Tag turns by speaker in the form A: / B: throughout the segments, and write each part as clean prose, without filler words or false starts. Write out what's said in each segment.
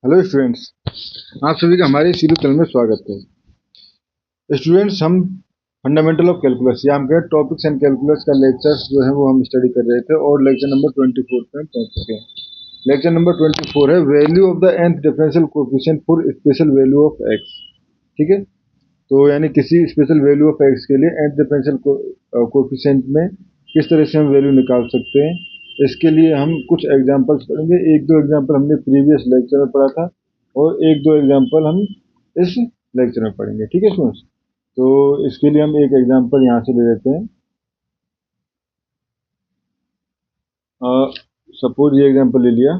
A: Hello students, आप सभी का हमारे इस यूट्यूब चैनल में स्वागत है। स्टूडेंट्स, हम फंडामेंटल ऑफ कैलकुलस या हम कहें टॉपिक्स एंड कैलकुलस का लेक्चर्स जो है वो हम स्टडी कर रहे थे और लेक्चर नंबर 24 पे पहुंच चुके हैं। लेक्चर नंबर 24 है value of the nth differential coefficient for special value of x। ठीक है, तो यानी किसी स्पेशल वैल्यू ऑफ x के लिए nth डिफरेंशियल कोएफिशिएंट में किस तरह से हम वैल्यू निकाल सकते हैं, इसके लिए हम कुछ एग्जांपल्स पढ़ेंगे। एक दो एग्जांपल हमने प्रीवियस लेक्चर में पढ़ा था और एक दो एग्जांपल हम इस लेक्चर में पढ़ेंगे। ठीक है स्टूडेंट्स, तो इसके लिए हम एक एग्जांपल यहाँ से ले लेते हैं। सपोज ये एग्जांपल ले लिया,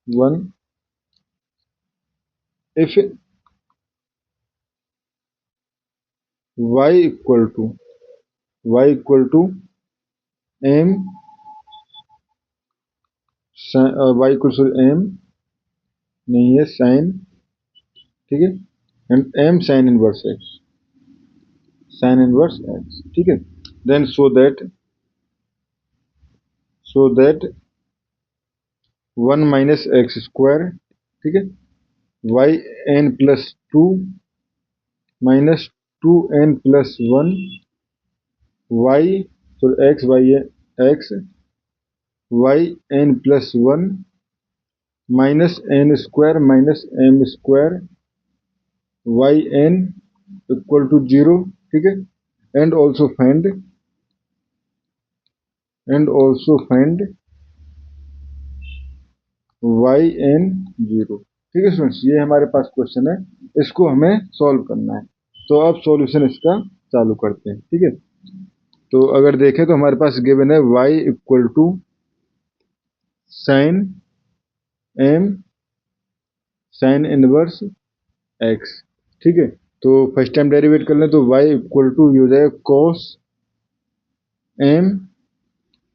A: 1 if y equal to m y equal to m नहीं है साइन, ठीक है, and m sine inverse x, ठीक है। Then so that 1 minus x square, ठीक है, Y N plus 2 minus 2n plus 1 y x Y N plus 1 minus N square minus M square Y N equal to 0, ठीक है, and also find Y N 0। ठीक है students, ये हमारे पास question है, इसको हमें सॉल्व करना है। तो अब सॉल्यूशन इसका चालू करते हैं। ठीक है, तो अगर देखें तो हमारे पास गिवन है y equal to sine m sine inverse x। ठीक है, तो फर्स्ट टाइम डेरिवेट कर लें तो y इक्वल टू ये हो जाएगा cos m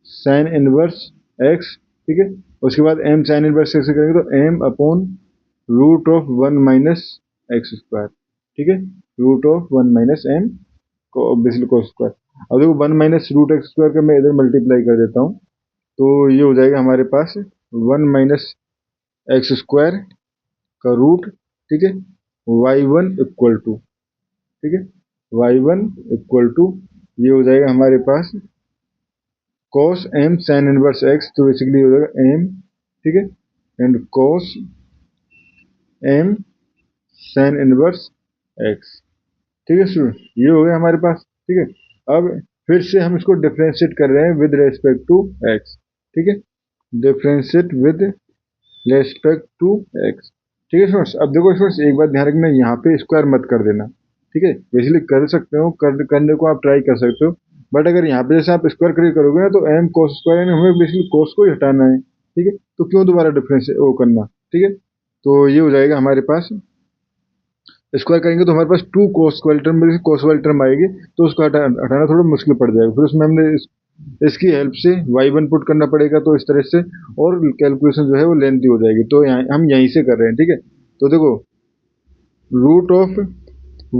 A: sine inverse x। ठीक है, उसके बाद m साइन इनवर्स x करेंगे तो m upon root of 1 minus x square. ठीक है, रूट ऑफ 1 माइनस m को ऑब्वियसली cos स्क्वायर। अब देखो 1 माइनस रूट एक्स स्क्वायर का मैं इधर मल्टीप्लाई कर देता हूँ, तो ये हो जाएगा हमारे पास 1 माइनस एक्स स्क्वायर का रूट, ठीक है, y1 इक्वल टू, ठीक है, y1 इक्वल टू ये हो जाएगा हमारे पास cos m sine inverse x, तो बेसिकली हो जाएगा m, ठीक है, and cos m sine inverse x। ठीक है स्टूडेंट, ये हो गया हमारे पास। ठीक है, अब फिर से हम इसको डिफ्रेंशिएट कर रहे हैं विद रेस्पेक्ट टू x। ठीक है, differentiate with respect to x। ठीक है स्टूडेंट्स, अब देखो स्टूडेंट्स एक बात ध्यान रखना, यहाँ पे स्क्वायर मत कर देना। ठीक है, बेसिकली कर सकते हो, करने को आप ट्राई कर सकते हो, बट अगर यहाँ पे जैसे आप स्क्वायर करके करोगे ना तो m cos स्क्वायर, यानी हमें बेसिकली cos को ही हटाना है। ठीक है, तो क्यों दोबारा डिफरेंस वो करना। ठीक है, तो ये हो जाएगा हमारे पास, स्क्वायर करेंगे तो हमारे पास 2 cos वाली टर्म में cos वाली टर्म आएगी, तो उसको हटाना थोड़ा मुश्किल पड़ जाएगा। फिर उसमें हमने इसकी हेल्प से y1 पुट करना पड़ेगा, तो इस तरह से और कैलकुलेशन जो है वो लेंथी हो जाएगी। तो हम यहीं से कर रहे हैं। ठीक है, तो देखो root of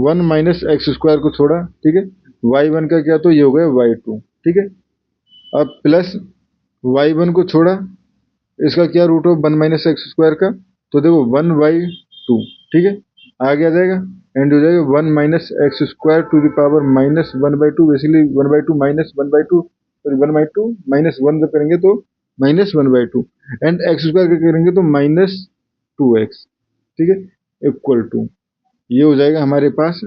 A: 1 minus x square को छोड़ा, ठीक है, y1 का क्या, तो ये हो गया y2। ठीक है, अब प्लस y1 को छोड़ा, इसका क्या, root of 1 minus x square का, तो देखो 1/2। ठीक है, आगे आ जाएगा एंड हो जाएगा 1 minus x square to the power minus 1/2, basically 1/2 minus 1/2, sorry 1/2 minus 1 जब करेंगे तो माइनस 1/2, एंड एक्स स्क्वायर करेंगे तो माइनस 2x। ठीक है, इक्वल टू ये हो जाएगा हमारे पास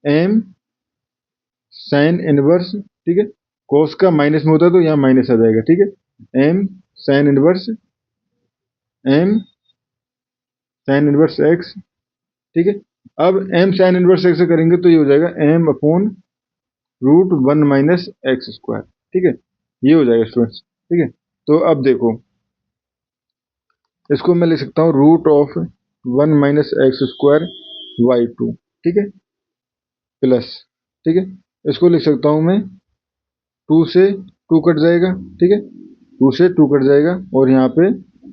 A: m साइन इनवर्स, ठीक है, cos का माइनस में होता है तो यहाँ माइनस आ जाएगा। ठीक है, m sine inverse m sine inverse x। ठीक है, अब m साइन इनवर्स x से करेंगे तो ये हो जाएगा m upon root 1 minus x square. ठीक है, ये हो जाएगा स्टूडेंट्स। ठीक है, तो अब देखो इसको मैं लिख सकता हूँ root of 1 minus x square y2। ठीक है, प्लस, ठीक है, इसको लिख सकता हूँ मैं 2 से 2 कट जाएगा। ठीक है, 2 से 2 कट जाएगा और यहाँ पे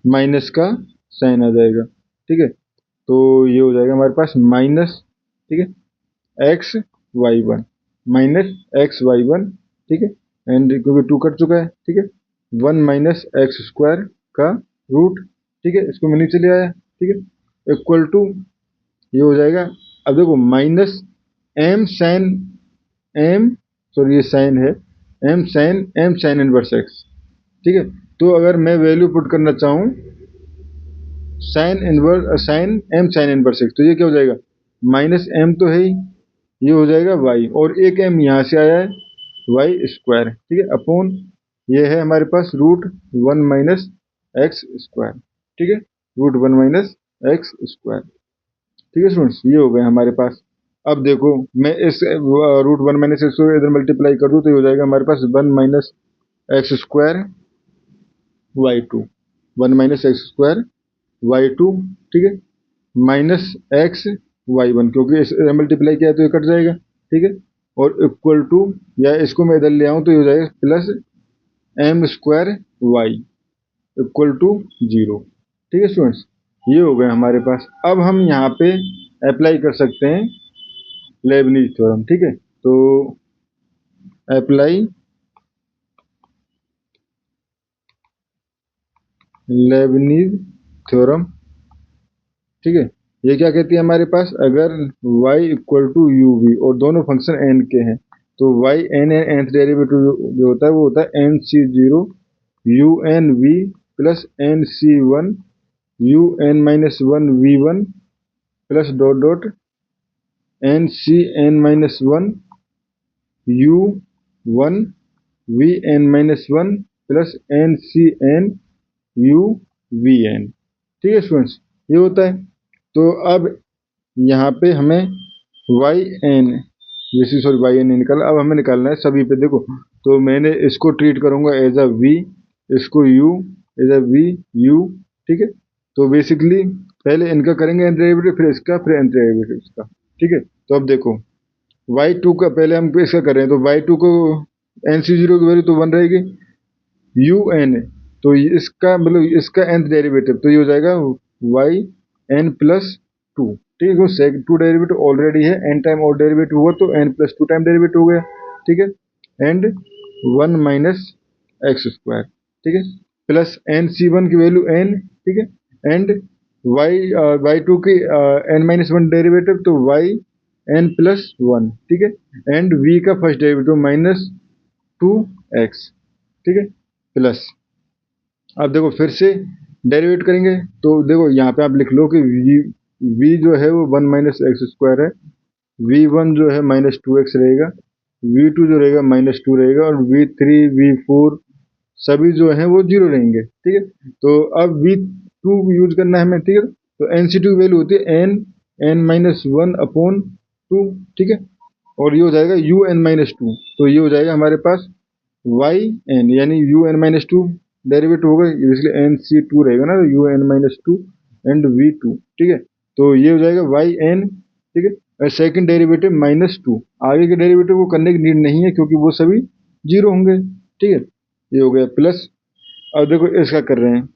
A: माइनस का साइन आ जाएगा। ठीक है, तो ये हो जाएगा हमारे पास माइनस, ठीक है, x Y one minus x Y one. ठीक है, एंड क्योंकि 2 कट चुका है, ठीक है, 1 माइनस एक्स स्क्वायर का रूट, ठीक है, इसको मैं नीचे ले आया, ठीक है, इक्वल टू ये हो जाएगा। अब देखो minus M sine M, sorry ये साइन है, एम साइन इनवर्स एक्स, ठीक है। तो अगर मैं वैल्यू पुट करना चाहूँ sine M sine inverse x, तो ये क्या हो जाएगा, माइनस एम तो है ही, ये हो जाएगा वाई, और एक एम यहाँ से आया है वाई स्क्वायर, ठीक है, अपॉन ये है हमारे पास root one minus x square, ठीक है, root one minus x square, ठीक है स्टूडेंट्स, ये हो गया हमारे पास। अब देखो मैं इस रूट वन माइनस एक्स को इधर मल्टीप्लाई कर दूँ तो ये हो जाएगा हमारे पास one minus x square Y two, one minus x square Y two, ठीक है, माइनस एक्स वाई वन, क्योंकि इस मल्टीप्लाई किया है तो ये कट जाएगा, ठीक है, और इक्वल टू, या इसको मैं इधर ले आऊँ तो ये हो जाएगा plus M square y equal to zero, ठीक है स्टूडेंट्स, ये हो गया हमारे पास। अब हम यहाँ पे अप्लाई कर सकते हैं लेबनीज थ्योरम, ठीक है, तो अप्लाई लेबनीज थ्योरम, ठीक है, ये क्या कहती है हमारे पास, अगर y equal to U V और दोनों फंक्शन n के हैं तो y n nth डेरिवेटिव जो होता है वो होता है N C zero U N V plus N C one U N minus one V one plus dot dot N C N minus one U one V N minus one plus N C N U V N, ठीक है students, ये होता है। तो अब यहाँ पे हमें वाई एन, जैसे सॉरी वाई एन निकाला, अब हमें निकालना है सभी पे, देखो तो मैंने इसको ट्रीट करूँगा एज अ वी, इसको U as a V U, ठीक है, तो बेसिकली पहले इनका करेंगे एन डेरिवेटिव, फिर इसका, फिर एन डेरिवेटिव इसका, ठीक है। तो अब देखो वाई टू का पहले हम इसका कर रहे हैं, तो वाई टू को एन सी जीरो की वैल्यू तो वन रहेगी, यू एन तो इसका मतलब इसका nth डेरिवेटिव, तो ये हो जाएगा वाई एन प्लस टू, ठीक है, सेक टू डेरिवेटिव ऑलरेडी है, एन टाइम और डेरिवेटिव हुआ तो N plus two time derivative हो गया, ठीक है, and one minus x square, ठीक है, प्लस एन सी वन की वैल्यू एन, ठीक है, एंड वाई टू की एन माइनस वन डेरिवेटिव तो वाई एन प्लस वन, ठीक है, एंड वी का first derivative minus two x, ठीक है, प्लस, अब देखो फिर से डेरिवेट करेंगे तो देखो यहाँ पे आप लिख लो कि v जो है वो वन माइनस एक्स स्क्वायर है, v1 जो है माइनस टू एक्स रहेगा, v2 जो रहेगा माइनस टू रहेगा, और v3 v4 सभी जो है वो जीरो रहेंगे, ठीक है। तो अब v2 यूज करना है हमें, ठीक है, तो nc2 की वैल्यू होती है n minus one upon two, ठीक है, और ये हो जाएगा u n माइनस टू, तो ये हो जाएगा हमारे पास वाई एन, यानी U N minus two derivative होगा, इसलिए एन सी टू रहेगा ना, U N minus two and V two, ठीक है, तो ये हो जाएगा वाई एन, ठीक है, और सेकंड डेरिवेटिव माइनस टू, आगे के डेरिवेटिव को करने की नीड नहीं है क्योंकि वो सभी जीरो होंगे, ठीक है, ये हो गया प्लस। अब देखो इसका कर रहे हैं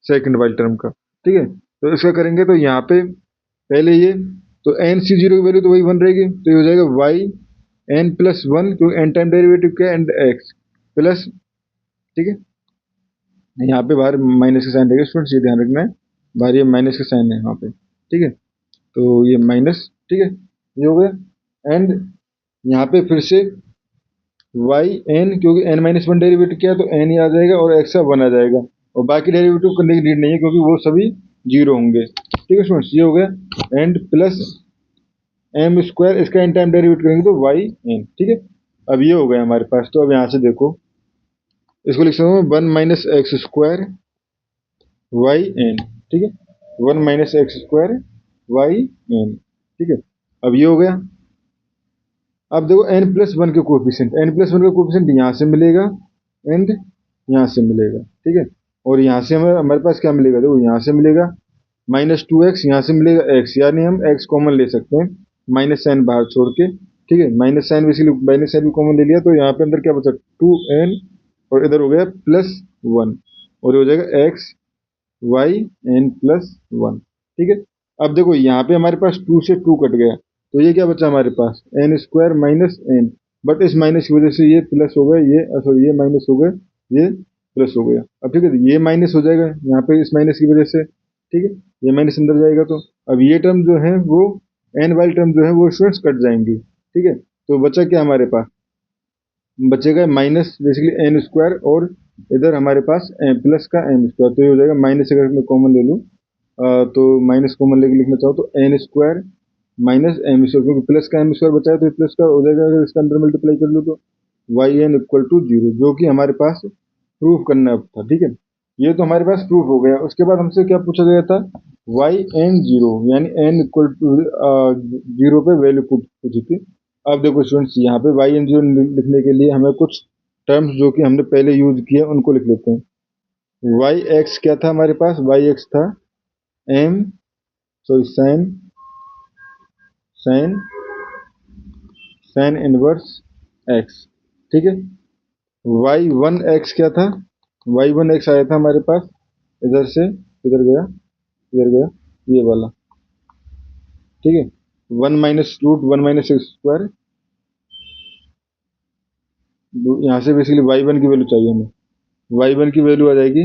A: सेकंड वाली टर्म का, ठीक है, तो इसका करेंगे तो यहाँ पे पहले ये, तो एन सी जीरो की वैल्यू तो वही वन रहेगी, तो ये हो जाएगा वाई एन प्लस वन, क्योंकि एन टाइम डेरिवेटिव क्या है एंड एक्स प्लस, ठीक है, यहाँ पे बाहर माइनस का साइन रहेगा स्टूडेंट्स, ये ध्यान रखना है, बाहर ये माइनस का साइन है यहाँ पे, ठीक है, तो ये माइनस, ठीक है, ये हो गया, एंड यहाँ पे फिर से वाई एन, क्योंकि एन माइनस वन डेरिवेटिव किया तो एन ही आ जाएगा और एक्स का वन आ जाएगा, और बाकी डेरिवेटिव करने की नीड नहीं है क्योंकि वो सभी जीरो होंगे, ठीक है स्टूडेंट्स, ये हो गया, एंड प्लस एम स्क्वायर, इसका एन टाइम डेरिवेटिव करेंगे तो वाई एन, ठीक है। अब ये हो गया हमारे पास, तो अब यहाँ से देखो इसको लिख सकता हूँ one minus x square Y N, ठीक है, one minus x square Y N, ठीक है, अब ये हो गया। अब देखो एन प्लस वन के कोफिशिएंट, एन प्लस वन का कोफिशिएंट यहाँ से मिलेगा एंड यहाँ से मिलेगा, ठीक है, और यहाँ से हमारे पास क्या मिलेगा, देखो यहाँ से मिलेगा माइनस टू एक्स, यहाँ से मिलेगा एक्स, यानी हम एक्स कॉमन ले सकते हैं माइनस साइन बाहर छोड़ के, ठीक है, minus sine basically minus sine भी कॉमन ले लिया तो यहाँ पे अंदर क्या बचा टू एन, और इधर हो गया प्लस वन, और ये हो जाएगा X Y N plus one, ठीक है। अब देखो यहाँ पे हमारे पास टू से टू कट गया तो ये क्या बचा हमारे पास N square minus N, but इस माइनस की वजह से ये प्लस हो गया, ये सॉरी ये माइनस हो गया, ये प्लस हो गया। अब ठीक है, ये माइनस हो जाएगा यहाँ पे इस माइनस की वजह से, ठीक है, ये माइनस अंदर जाएगा। तो अब ये टर्म जो है वो एन वाली टर्म जो है वो स्टूडेंट्स कट जाएंगी, ठीक है। तो बचा क्या हमारे पास, बचेगा माइनस बेसिकली एन स्क्वायर, और इधर हमारे पास प्लस का एम स्क्वायर। तो ये हो जाएगा माइनस, अगर मैं कॉमन ले लूँ तो माइनस कॉमन लेके लिखना चाहो तो N square minus M square, क्योंकि प्लस का एम स्क्वायर बचा है तो प्लस का हो जाएगा, अगर इसका अंदर मल्टीप्लाई कर लो तो y N equal to zero, जो कि हमारे पास प्रूफ करना था, ठीक है। ये तो हमारे पास प्रूफ हो गया। उसके बाद हमसे क्या पूछा गया था, वाई एन जीरो, यानी एन इक्वल टू जीरो पे वैल्यू पूछी थी। अब देखो स्टूडेंट्स, यहाँ पे वाई एन जीरो लिखने के लिए हमें कुछ टर्म्स जो कि हमने पहले यूज किया उनको लिख लेते हैं। वाई एक्स क्या था हमारे पास, वाई एक्स था M sorry sine sine sine inverse x, ठीक है। वाई वन एक्स क्या था, वाई वन एक्स आया था हमारे पास इधर से, इधर गया, इधर गया, ये वाला, ठीक है। One minus root one minus x square, यहाँ से बेसिकली वाई वन की वैल्यू चाहिए हमें, वाई वन की वैल्यू आ जाएगी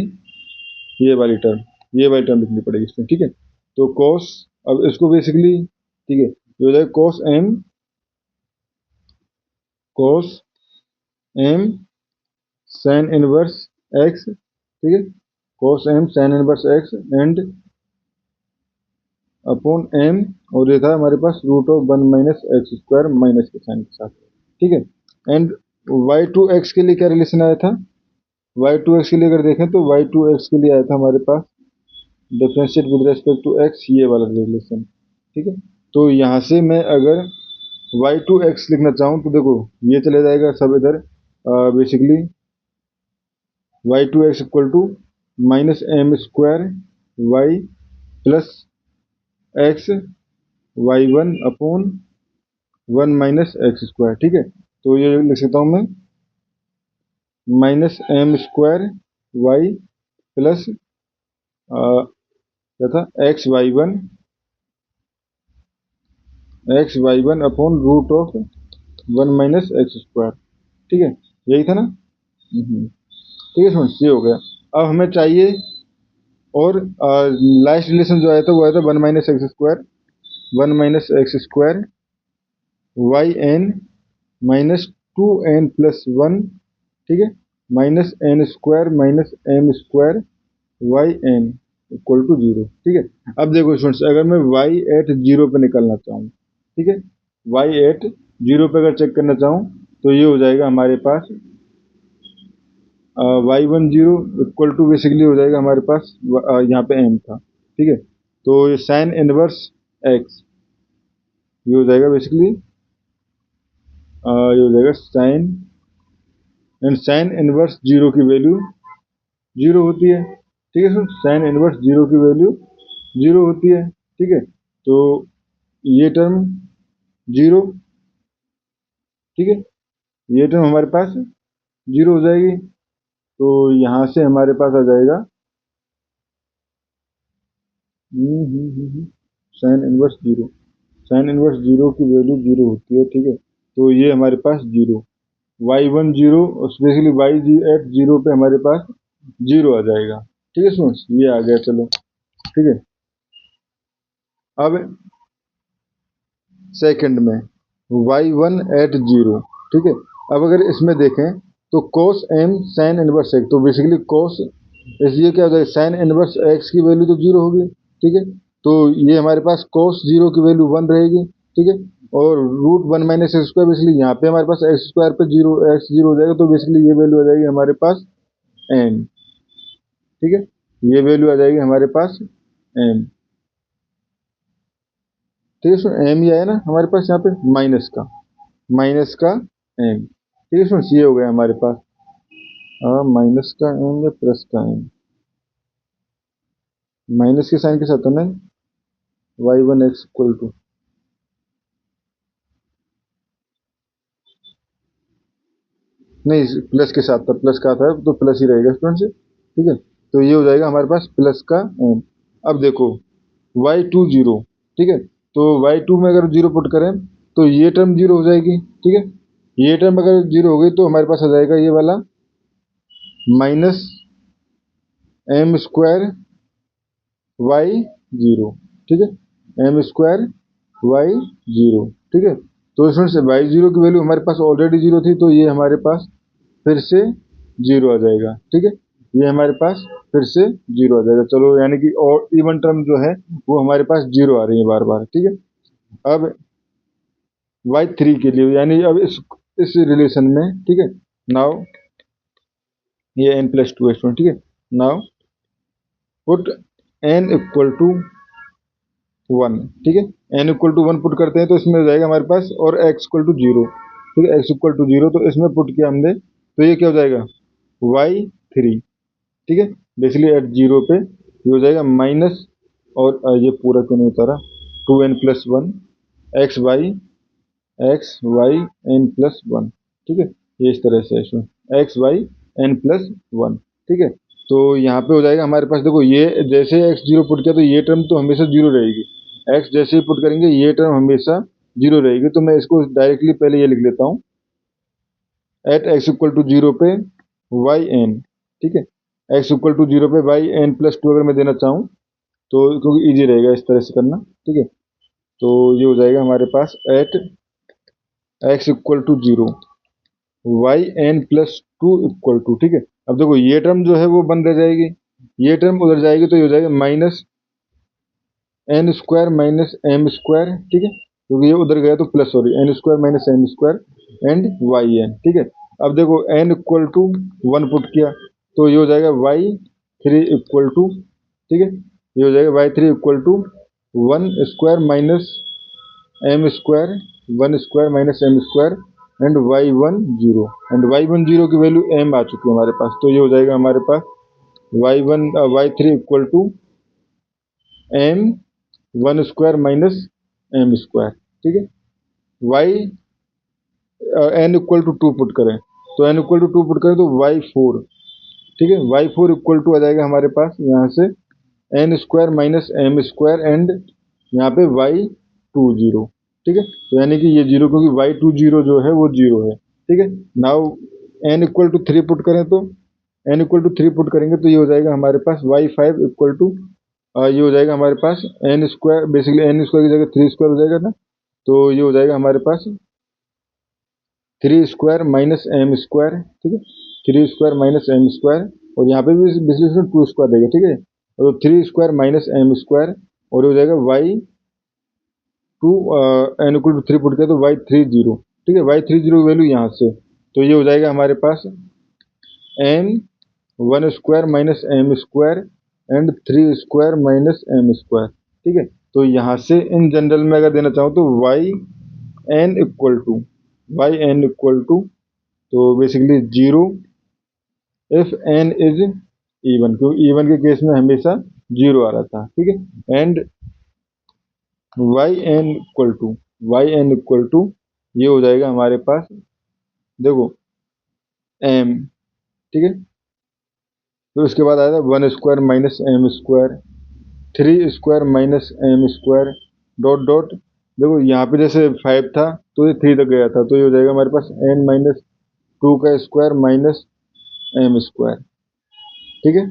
A: ये वाली टर्म, ये वाली टर्म लिखनी पड़ेगी इसमें, ठीक है। तो कॉस, अब इसको बेसिकली, ठीक है, ये हो जाएगा cos M sine inverse x, ठीक है, cos M sine inverse X and upon M, और ये था हमारे पास root of one minus x square minus के साइन के साथ, ठीक है। एंड वाई टू एक्स के लिए क्या रिलेशन आया था, वाई टू एक्स के लिए अगर देखें तो वाई टू एक्स के लिए आया था हमारे पास differentiate with respect to X, ये वाला रिलेशन, ठीक है। तो यहाँ से मैं अगर वाई टू एक्स लिखना चाहूँ तो देखो ये चले जाएगा सब इधर, basically y two x equal to minus M square y plus x Y one upon one minus x square, ठीक है। तो ये लिख सकता हूँ मैं minus M square y plus क्या था x Y one upon root of one minus x square, ठीक है, यही था ना। ठीक है स्टूडेंट्स, ये हो गया। अब हमें चाहिए, और लास्ट रिलेशन जो आया था वो आया था one minus x square, one minus x square Y N minus two N plus one, ठीक है, minus N square minus M square Y N equal to zero, ठीक है। अब देखो स्टूडेंट्स, अगर मैं वाई एट जीरो पे निकालना चाहूँ, ठीक है, वाई एट जीरो पे अगर चेक करना चाहूँ तो ये हो जाएगा हमारे पास Y one zero equal to basically हो जाएगा हमारे पास यहाँ पे एम था, ठीक है। तो ये साइन इनवर्स एक्स, ये हो जाएगा बेसिकली ये हो जाएगा sine, and sine inverse zero की वैल्यू जीरो होती है, ठीक है सर, साइन इनवर्स जीरो की वैल्यू जीरो होती है, ठीक है। तो ये टर्म जीरो, ठीक है, ये टर्म हमारे पास जीरो हो जाएगी। तो यहाँ से हमारे पास आ जाएगा sine inverse zero, sine inverse zero की वैल्यू जीरो होती है, ठीक है। तो ये हमारे पास zero, Y one zero, specially Y G at zero पे हमारे पास जीरो आ जाएगा, ठीक है स्टूडेंट्स, ये आ गया, चलो ठीक है। अब सेकंड में वाई वन एट जीरो, ठीक है। अब अगर इसमें देखें तो cos M sine inverse x, तो बेसिकली कोस, इसलिए क्या होता है साइन इनवर्स एक्स की वैल्यू तो जीरो होगी, ठीक है। तो ये हमारे पास कोस जीरो की वैल्यू वन रहेगी, ठीक है। और root one minus x square, basically यहाँ पे हमारे पास एक्स स्क्वायर पे जीरो एक्स जीरो हो जाएगा, तो बेसिकली ये वैल्यू आ जाएगी हमारे पास एम, ठीक है, ये वैल्यू आ जाएगी हमारे पास एम, ठीक है। सो एम ही आया ना हमारे पास यहाँ पे माइनस का एम, ठीक है। सो ये हो गया हमारे पास माइनस का एम या प्लस का एम, माइनस के साइन के साथ हमें y one x equal to, नहीं प्लस के साथ था, प्लस का था तो प्लस ही रहेगा स्टूडेंट से, ठीक है। तो ये हो जाएगा हमारे पास प्लस का एम। अब देखो वाई टू जीरो, ठीक है, तो वाई टू में अगर जीरो पुट करें तो ये टर्म जीरो हो जाएगी, ठीक है। ये टर्म अगर जीरो हो गई तो हमारे पास आ जाएगा ये वाला minus M square y zero, ठीक है, एम स्क्वायर वाई जीरो, ठीक है। तो इसमें से वाई जीरो की वैल्यू हमारे पास ऑलरेडी जीरो थी, तो ये हमारे पास फिर से जीरो आ जाएगा, ठीक है, ये हमारे पास फिर से जीरो आ जाएगा। चलो, यानी कि और इवन टर्म जो है वो हमारे पास जीरो आ रही है बार बार, ठीक है। अब वाई थ्री के लिए, यानी अब इस रिलेशन में, ठीक है, नाउ ये n प्लस टू है, ठीक है। Now put n equal to one, ठीक है, n equal to one put करते हैं तो इसमें हो जाएगा हमारे पास, और x इक्वल टू जीरो, ठीक है, x इक्वल टू जीरो, तो इसमें पुट किया हमने, तो ये क्या हो जाएगा, वाई थ्री, ठीक है, बेसिकली एट जीरो पे ये हो जाएगा माइनस, और ये पूरा क्यों नहीं उतारा, two N plus one x Y N plus one, ठीक है, ये इस तरह से इसमें x Y N plus one, ठीक है। तो यहाँ पे हो जाएगा हमारे पास, देखो ये जैसे एक्स जीरो पुट किया तो ये टर्म तो हमेशा जीरो रहेगी, एक्स जैसे ही पुट करेंगे ये टर्म हमेशा जीरो रहेगी। तो मैं इसको डायरेक्टली पहले ये लिख लेता हूँ, at x equal to zero पे वाई एन, ठीक है, एक्स इक्वल टू जीरो पे वाई एन प्लस टू अगर मैं देना चाहूँ तो, क्योंकि इजी रहेगा इस तरह से करना, ठीक है। तो ये हो जाएगा हमारे पास at x equal to zero Y N plus two equal to, ठीक है। अब देखो ये टर्म जो है वो बंद रह जाएगी, ये टर्म उधर जाएगी तो ये हो जाएगा minus N square minus M square, ठीक है, क्योंकि ये उधर गया तो plus, sorry, n square minus M square and y N, ठीक है। अब देखो n equal to one put किया तो ये हो जाएगा वाई थ्री इक्वल टू, ठीक है, ये हो जाएगा Y three equal to one square minus M square, one square minus M square and Y one zero, and Y one zero की वैल्यू एम आ चुकी है हमारे पास, तो ये हो जाएगा हमारे पास Y one Y three equal to M one square minus M square, ठीक है, Y N equal to two put करें तो N equal to two put करें तो वाई फोर, ठीक है, वाई फोर इक्वल टू आ जाएगा हमारे पास यहाँ से n square minus M square and यहाँ पे वाई टू जीरो, ठीक है, तो यानी कि ये जीरो, क्योंकि वाई टू जीरो जो है वो जीरो है, ठीक है। Now N equal to three put करें तो, N equal to three put करेंगे तो ये हो जाएगा हमारे पास वाई फाइव इक्वल टू, ये हो जाएगा हमारे पास N square, basically N square की जगह थ्री स्क्वायर हो जाएगा ना, तो ये हो जाएगा हमारे पास three square minus M square, ठीक है, three square minus M square, और यहाँ पे भी बेसिकली टू स्क्वायर देगा, ठीक है, और three square minus M square, और हो जाएगा Y two N equal to three put किया तो वाई थ्री जीरो, ठीक है, वाई थ्री जीरो की वैल्यू यहाँ से, तो ये हो जाएगा हमारे पास M one square minus M square and three square minus M square, ठीक है। तो यहाँ से इन जनरल में अगर देना चाहूँ तो वाई एन इक्वल टू, तो basically zero if n is even, क्योंकि इवन के केस में हमेशा जीरो आ रहा था, ठीक है, and y N equal to ये हो जाएगा हमारे पास, देखो एम, ठीक है, फिर उसके बाद आएगा one square minus M square, three square minus M square dot dot, देखो यहाँ पे जैसे फाइव था तो ये थ्री तक गया था, तो ये हो जाएगा हमारे पास एन माइनस टू का स्क्वायर माइनस एम स्क्वायर, ठीक है,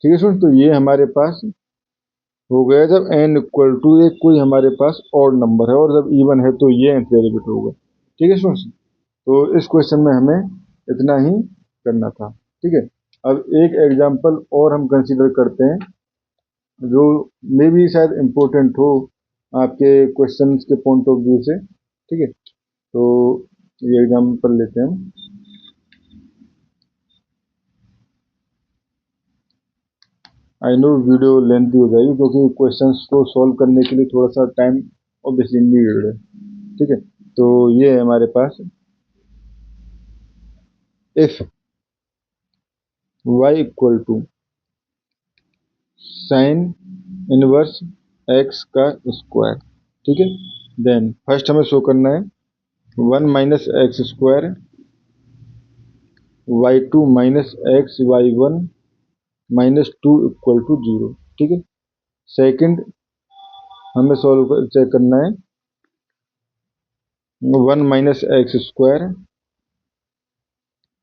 A: ठीक है सुन, तो ये हमारे पास हो गया जब एन इक्वल टू एक कोई हमारे पास ऑड नंबर है, और जब इवन है तो ये nth डेरिवेटिव होगा, ठीक है सुन। तो इस क्वेश्चन में हमें इतना ही करना था, ठीक है। अब एक एग्जांपल और हम कंसीडर करते हैं जो मे भी शायद इम्पोर्टेंट हो आपके क्वेश्चंस के पॉइंट ऑफ व्यू से, ठीक है। तो ये एग्जांपल लेते हैं हम, आई नो वीडियो लेंथी हो जाएगी क्योंकि क्वेश्चंस को सॉल्व करने के लिए थोड़ा सा टाइम ऑब्वियसली नीडेड है, ठीक है। तो ये है हमारे पास, if y equal to sine inverse x का स्क्वायर, ठीक है, देन फर्स्ट हमें शो करना है one minus x square Y two minus x Y one minus two equal to zero, ठीक है। सेकंड हमें सॉल्व चेक करना है one minus x square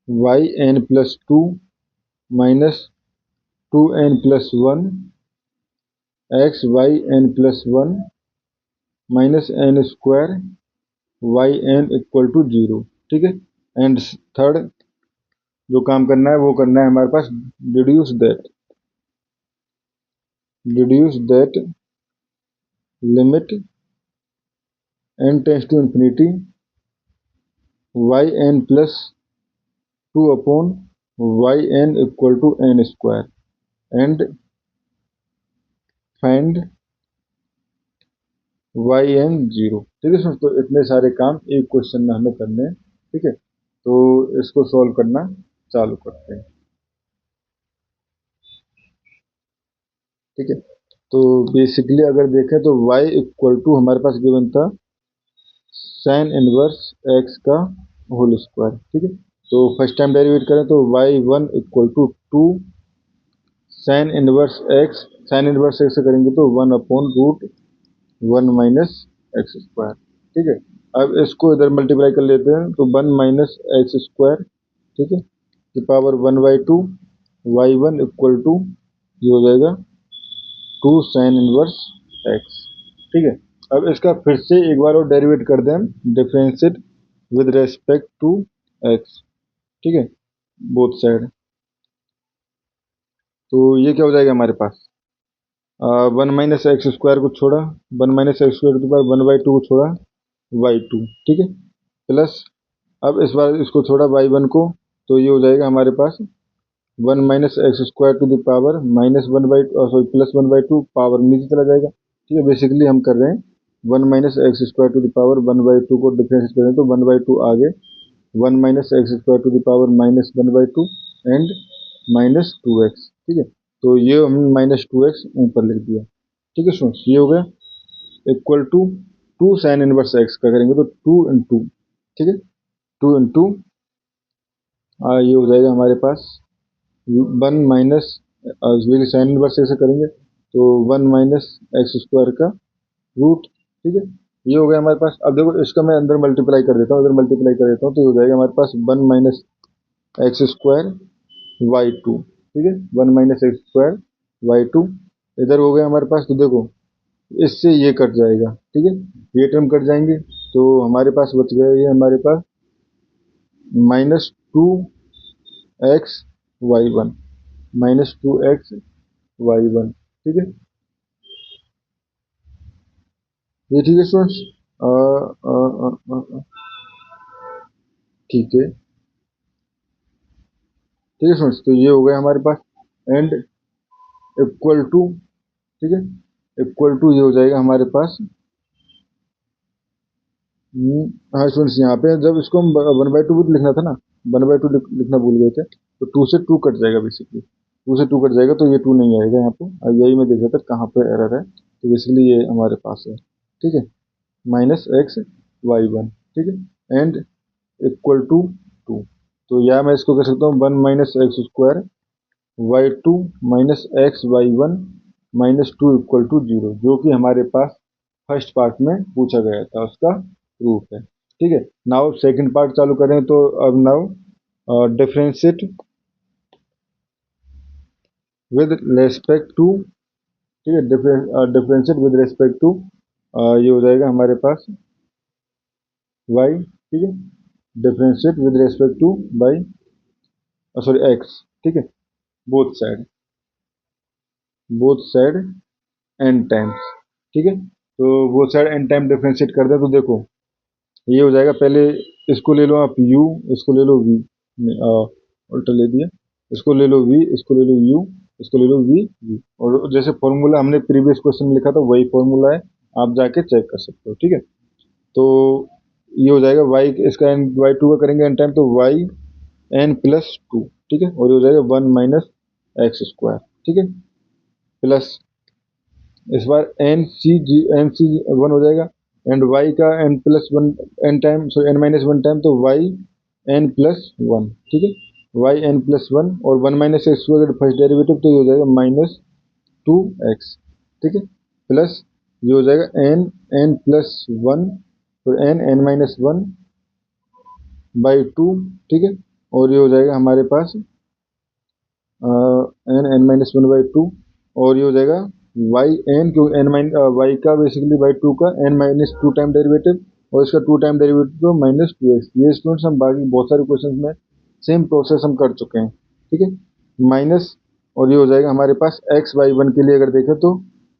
A: Y N plus two minus 2n+1 x y n+1 minus n square Y N equal to 0, ठीक है। And third जो काम करना है वो करना है हमारे पास deduce that limit n tends to infinity Y N plus 2 upon Y N equal to n square and find Y N 0, ठीक है। तो इतने सारे काम एक क्वेश्चन में हमें करने हैं, ठीक है। तो इसको सॉल्व करना चालू करते हैं, ठीक है। तो बेसिकली अगर देखें तो y इक्वल टू हमारे पास गिवन था साइन इनवर्स x का होल स्क्वायर, ठीक है। तो फर्स्ट टाइम डेरिवेट करें तो y1 equal to 2 sine inverse x, sine inverse x से करेंगे तो 1 upon root 1 minus x square, ठीक है। अब इसको इधर मल्टीप्लाई कर लेते हैं तो 1 माइनस एक्स स्क्वायर, ठीक है, की पावर 1/2 y1 इक्वल टू ये हो जाएगा 2 साइन इनवर्स एक्स, ठीक है। अब इसका फिर से एक बार और डेरिवेट कर दें, differentiate with respect to x, ठीक है, बोथ साइड। तो ये क्या हो जाएगा हमारे पास, 1 माइनस एक्स स्क्वायर को छोड़ा 1 माइनस एक्स स्क्वायर के बाद 1/2 को छोड़ा y2, ठीक है, प्लस अब इस बार इसको छोड़ा y1 को, तो ये हो जाएगा हमारे पास 1 minus x square to the power minus 1/2 sorry plus 1/2 power नीचे चला जाएगा, ठीक है। बेसिकली हम कर रहे हैं 1 minus x square to the power 1/2 को डिफरेंशिएट करें तो 1/2 आगे 1 minus x square to the power minus 1/2 and minus 2x, ठीक है। तो ये हमने माइनस 2x ऊपर लिख दिया, ठीक है स्टूडेंट्स। ये हो गया equal to 2 sine inverse x का करेंगे तो 2 इंटू, ठीक है, 2 इंटू ये हो जाएगा हमारे पास 1 माइनस साइन इनवर्स एक्स से करेंगे तो 1 माइनस एक्स स्क्वायर का रूट, ठीक है, ये हो गया हमारे पास। अब देखो इसका मैं अंदर मल्टीप्लाई कर देता हूँ, इधर मल्टीप्लाई कर देता हूँ तो ये हो जाएगा हमारे पास 1 माइनस एक्स स्क्वायर y2, ठीक है, 1 माइनस एक्स स्क्वायर y2 इधर हो गया हमारे पास। तो देखो इससे ये कट जाएगा, ठीक है, ये टर्म कट जाएंगे तो हमारे पास बच गया ये हमारे पास -2x y1 -2x y1, ठीक है, ये ठीक है स्टूडेंट्स, ठीक है, ठीक है स्टूडेंट्स। तो ये हो गया हमारे पास एंड इक्वल टू, ठीक है, इक्वल टू ये हो जाएगा हमारे पास हाँ स्टूडेंट्स, यहाँ पे जब इसको हम 1/2 भी लिखना था ना, 1/2 लिखना भूल गए थे, तो 2 से 2 कट जाएगा, बेसिकली 2 से 2 कट जाएगा तो ये 2 नहीं आएगा यहाँ पे। अब यही मैं देख रहा था कहाँ पे एरर है, तो बेसिकली ये हमारे पास है, ठीक है, -x y1, ठीक है, एंड इक्वल टू 2। तो या मैं इसको कह सकता हूँ 1 minus x square y2 minus x y1 -2 equal to 0, जो कि हमारे पास फर्स्ट पार्ट में पूछा गया था, उसका प्रूफ है, ठीक है। नाउ सेकंड पार्ट चालू करें तो अब now differentiate with respect to, ठीक है, डिफरेंशिएट विद रेस्पेक्ट टू ये हो जाएगा हमारे पास y, ठीक है, differentiate with respect to y sorry x, ठीक है, बोथ साइड n टाइम्स, ठीक है। तो both side n time differentiate कर दें तो देखो ये हो जाएगा, पहले इसको ले लो आप u, इसको ले लो v, उल्टा ले दिया, इसको ले लो v, इसको ले लो u, इसको ले लो v, और जैसे फॉर्मूला हमने प्रीवियस क्वेश्चन में लिखा था वही फॉर्मूला है, आप जाके चेक कर सकते हो, ठीक है। तो ये हो जाएगा y, इसका y2 का करेंगे n टाइम तो y n+2, ठीक है, और ये हो जाएगा 1 माइनस एक्स स्क्वायर, ठीक है, प्लस इस बार n+1 हो जाएगा एंड y का n+1 n time so n-1 time तो y n+1, ठीक है, y n+1 और 1 माइनस एक्स का फर्स्ट डेरिवेटिव तो ये हो जाएगा -2x, ठीक है, प्लस ये हो जाएगा n+1 तो n n-1/2, ठीक है, और ये हो जाएगा हमारे पास n(n-1/2) और ये हो जाएगा yn, क्योंकि y का बेसिकली बाई 2 का n-2 टाइम डेरिवेटिव और इसका 2 टाइम डेरिवेटिव तो -2x। ये स्टूडेंट्स हम बाकी बहुत सारे क्वेश्चन में सेम प्रोसेस हम कर चुके हैं, ठीक है। माइनस और ये हो जाएगा हमारे पास x(y1) के लिए अगर देखें तो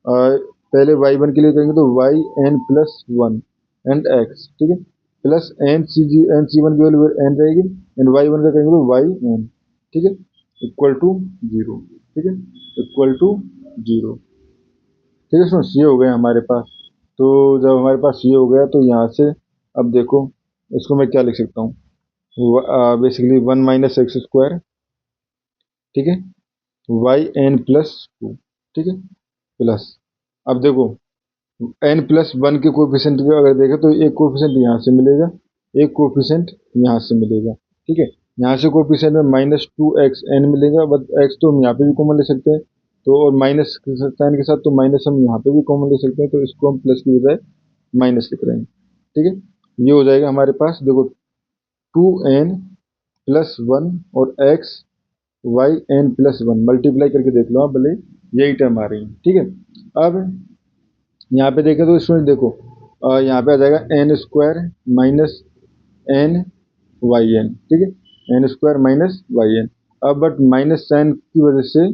A: पहले y1 के लिए करेंगे तो yn+1 एंड x, ठीक है, प्लस nc1 की वैल्यू n रहेगी एंड y1 का करेंगे तो yn, ठीक है, इक्वल टू 0, ठीक है, इक्वल टू 0, ठीक है स्टूडेंट्स। ये हो गया हमारे पास। तो जब हमारे पास ये हो गया तो यहाँ से अब देखो इसको मैं क्या लिख सकता हूँ, बेसिकली 1 - x², ठीक है, yn+2, ठीक है, प्लस अब देखो n+1 के कोफिशिएंट को अगर देखें तो एक कोफिशिएंट यहाँ से मिलेगा, एक कोफिशिएंट यहाँ से मिलेगा, ठीक है। यहाँ से कोफिशिएंट में -2xn मिलेगा, बट x तो हम यहाँ पे भी कॉमन ले सकते हैं, तो और माइनस साइन के साथ तो माइनस हम यहाँ पे भी कॉमन ले सकते हैं, तो इसको हम प्लस की बजाय माइनस लिख रहे हैं, ठीक है। ये हो जाएगा हमारे पास, देखो 2n+1 और yn+1 मल्टीप्लाई करके देख लो आप, भले यही टर्म आ रही है, ठीक है। अब यहाँ पे देखें तो इसमें देखो यहाँ पे आ जाएगा n² - n(yn), ठीक है, n² - yn। अब बट माइनस साइन की वजह से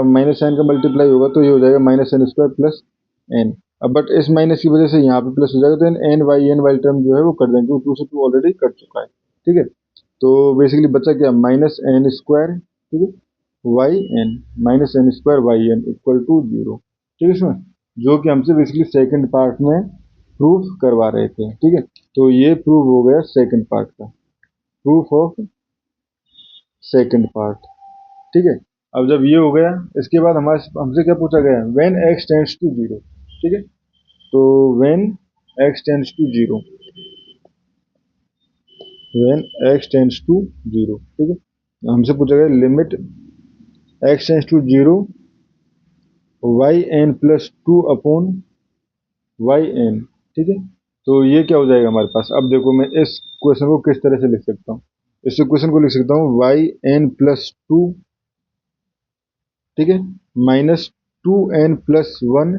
A: माइनस साइन का मल्टीप्लाई होगा तो ये हो जाएगा -n² प्लस n। अब बट इस माइनस की वजह से यहाँ पे प्लस हो जाएगा, तो n(yn) वाली टर्म जो है वो कर देंगे, क्योंकि 2 से 2 ऑलरेडी कट चुका है, ठीक है। तो बेसिकली बचा क्या, -n², ठीक है, yn, -n² yn equal to 0, ठीक है इसमें, जो कि हमसे बेसिकली सेकंड पार्ट में प्रूफ करवा रहे थे, ठीक है। तो ये प्रूफ हो गया सेकंड पार्ट का, प्रूफ ऑफ सेकंड पार्ट, ठीक है। अब जब ये हो गया, इसके बाद हमसे क्या पूछा गया, व्हेन x टेंड्स टू 0, ठीक है। तो when x tends to 0, when x tends to 0, ठीक है, हमसे पूछा गया limit x tends to 0 yn+2 upon yn, ठीक है। तो ये क्या हो जाएगा हमारे पास, अब देखो मैं इस क्वेश्चन को किस तरह से लिख सकता हूँ, इस क्वेश्चन को लिख सकता हूँ yn+2, ठीक है, -2n+1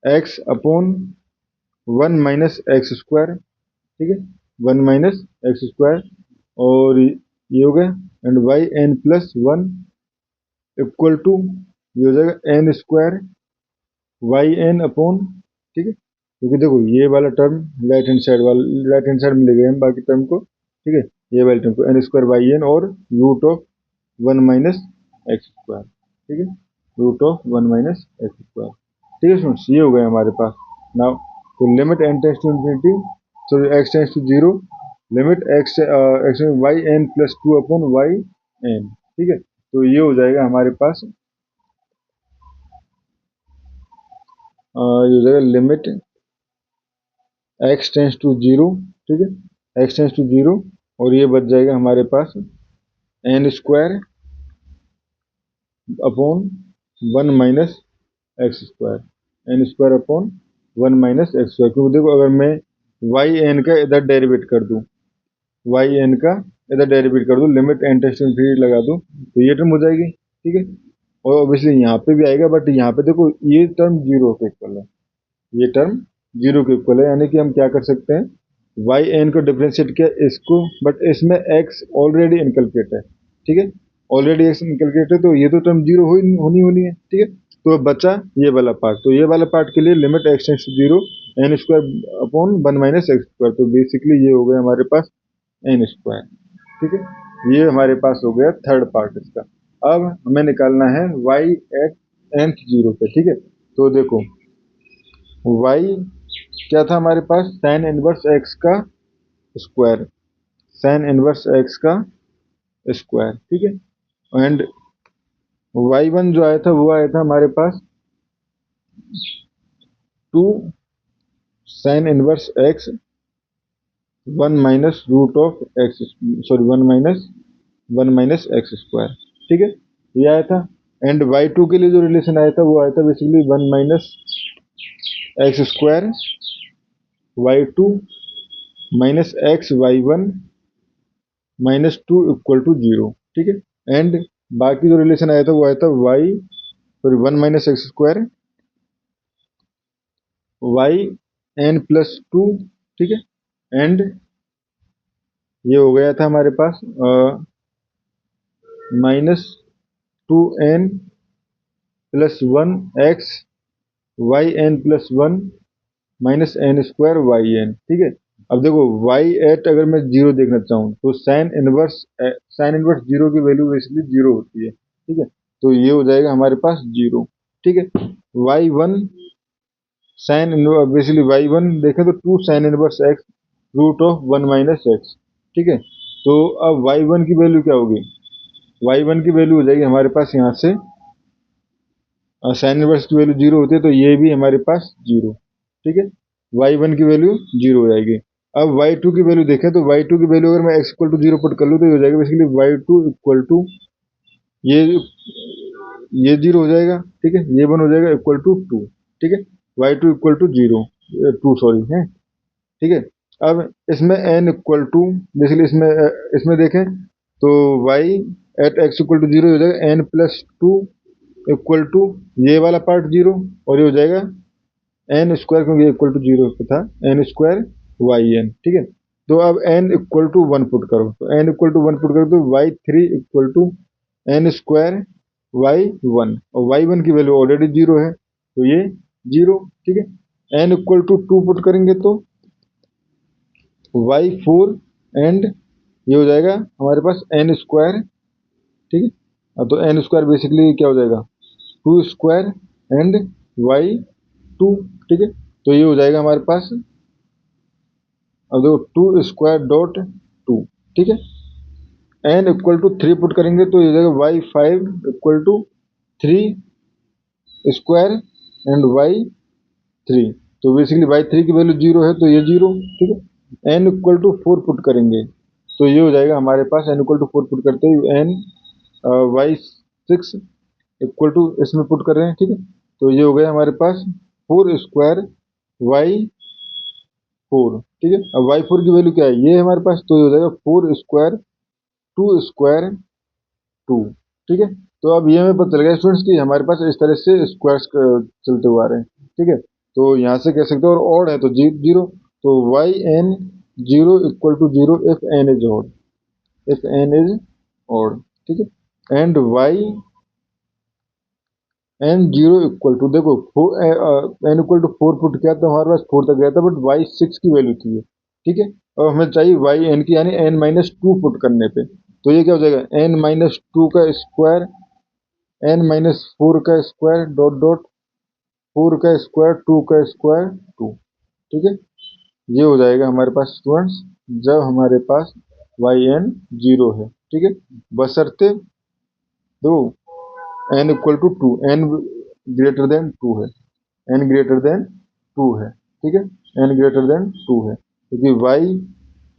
A: x अपॉन 1 - x², ठीक है, 1 - x², और ये हो गया एंड yn+1 इक्वल टू ये हो जाएगा n² yn अपॉन, ठीक है, क्योंकि देखो ये वाला टर्म राइट हैंड साइड में ले गए हम बाकी टर्म को, ठीक है, ये वाले टर्म को n² yn और √1 - x², ठीक है, √1 - x², ठीक है स्टूडेंट्स। ये हो गया हमारे पास। नाउ तो limit n tends to infinity, so x tends to 0, limit x yn+2 upon yn, ठीक है। तो ये हो जाएगा हमारे पास, ये हो जाएगा लिमिट x टेंड्स टू 0, ठीक है, x टेंड्स टू 0, और ये बच जाएगा हमारे पास n² upon 1 - x², n² upon 1 - x², क्योंकि देखो अगर मैं yn का इधर डेरिवेट कर दूं, yn का इधर डेरिवेट कर दूं, limit n tends to infinity लगा दूं, तो ये टर्म हो जाएगी, ठीक है, और ऑब्वियसली यहाँ पे भी आएगा, बट यहाँ पे देखो ये टर्म 0 के इक्वल है, ये टर्म 0 के इक्वल है, यानी कि हम क्या कर सकते हैं, yn को डिफ्रेंशिएट किया इसको, बट इसमें x ऑलरेडी इनकलकेट है, ठीक है, ऑलरेडी x इनकलकेट है, तो ये तो टर्म 0 होनी है, ठीक है। तो बचा ये वाला पार्ट, तो ये वाला पार्ट के लिए limit x tends to 0 n² upon 1 - x², तो बेसिकली ये हो गया हमारे पास n², ठीक है। ये हमारे पास हो गया थर्ड पार्ट इसका। अब हमें निकालना है y एट nth 0 पे, ठीक है। तो देखो y क्या था हमारे पास, साइन इनवर्स x का स्क्वायर, साइन इनवर्स x का स्क्वायर, ठीक है, एंड y1 जो आया था वो आया था हमारे पास 2 sine inverse x 1 - √x, sorry 1 - x², ठीक है, ये आया था। एंड y2 के लिए जो रिलेशन आया था वो आया था basically 1 - x² y2 - x y1 - 2 equal to 0, ठीक है, एंड बाकी जो रिलेशन आया था वो आया था Y sorry 1 - x² Y n+2, ठीक है। एंड ये हो गया था हमारे पास -2n+1 x yn+1 -n² ठीक है। अब देखो y@ अगर मैं जीरो देखना चाहूँ तो साइन इनवर्स जीरो की वैल्यू बेसिकली जीरो होती है, ठीक है। तो ये हो जाएगा हमारे पास जीरो, ठीक है। y1 साइन बेसिकली y1 देखें तो 2 साइन इनवर्स x √1 - x, ठीक है। तो अब y1 की वैल्यू क्या होगी, y1 की वैल्यू हो जाएगी हमारे पास यहाँ से साइन इनवर्स की वैल्यू जीरो होती है तो ये भी हमारे पास जीरो, ठीक है। y1 की वैल्यू जीरो हो जाएगी। अब y2 की वैल्यू देखें तो y2 की वैल्यू अगर मैं x = 0 पुट कर लूँ तो ये हो जाएगा बेसिकली y2 = ये ये जीरो हो जाएगा, ठीक है। ये वन हो जाएगा =2, ठीक है। y2 = 0 2 सॉरी है, ठीक है। अब इसमें n = बेसिकली इसमें देखें तो y@x = 0 हो जाएगा n+2 = ये वाला पार्ट जीरो और ये हो जाएगा n² क्योंकि =0 पे था n² ठीक है। तो अब n = 1 पुट करो तो n = 1 पुट करो तो y3 = n² y1 और y1 की वैल्यू ऑलरेडी जीरो है तो ये जीरो, ठीक है। n = 2 पुट करेंगे तो y4 एंड ये हो जाएगा हमारे पास n², ठीक है। तो n² बेसिकली क्या हो जाएगा 2² एंड y2, ठीक है। तो ये हो जाएगा हमारे पास अब देखो 2².2, ठीक है। n = 3 पुट करेंगे तो ये हो जाएगा y5 = 3² एंड y3। तो बेसिकली y3 की वैल्यू जीरो है तो ये जीरो, ठीक है। n = 4 पुट करेंगे तो ये हो जाएगा हमारे पास n = 4 पुट करते ही y6 = इसमें पुट कर रहे हैं, ठीक है। तो ये हो गया हमारे पास 4² y4, ठीक है। अब y4 की वैल्यू क्या है ये हमारे पास तो ये हो जाएगा 4² 2², ठीक है। तो अब ये हमें पता चल गया स्टूडेंट्स कि हमारे पास इस तरह से स्क्वायर्स चलते हुए आ रहे हैं, ठीक है। तो यहाँ से कह सकते हो और ऑड है तो जीरो, तो yn0 = 0 if n is odd, ठीक है। एंड n0 देखो n = 4 पुट किया तो हमारे पास 4 तक गया था बट y6 की वैल्यू थी ये, ठीक है। और हमें चाहिए yn की यानी n-2 पुट करने पे तो ये क्या हो जाएगा n-2 का स्क्वायर n-4 का स्क्वायर डॉट डॉट 4 का स्क्वायर 2 का स्क्वायर 2, ठीक है। ये हो जाएगा हमारे पास स्टूडेंट्स जब हमारे पास yn 0 है, ठीक है। बशर्ते दो n = 2 n > 2 है n > 2 है, ठीक है। n > 2 है क्योंकि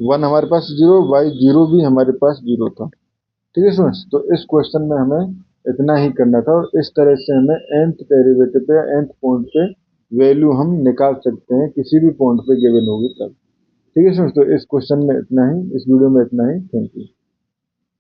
A: y1 हमारे पास जीरो y0 भी हमारे पास जीरो था, ठीक है स्टूडेंट्स। तो इस क्वेश्चन में हमें इतना ही करना था और इस तरह से हमें nth डेरिवेटिव पे nth पॉइंट पे वैल्यू हम निकाल सकते हैं किसी भी पॉइंट पे गिवन होगी तब, ठीक है स्टूडेंट्स। तो इस क्वेश्चन में इतना ही, इस वीडियो में इतना ही। Thank you.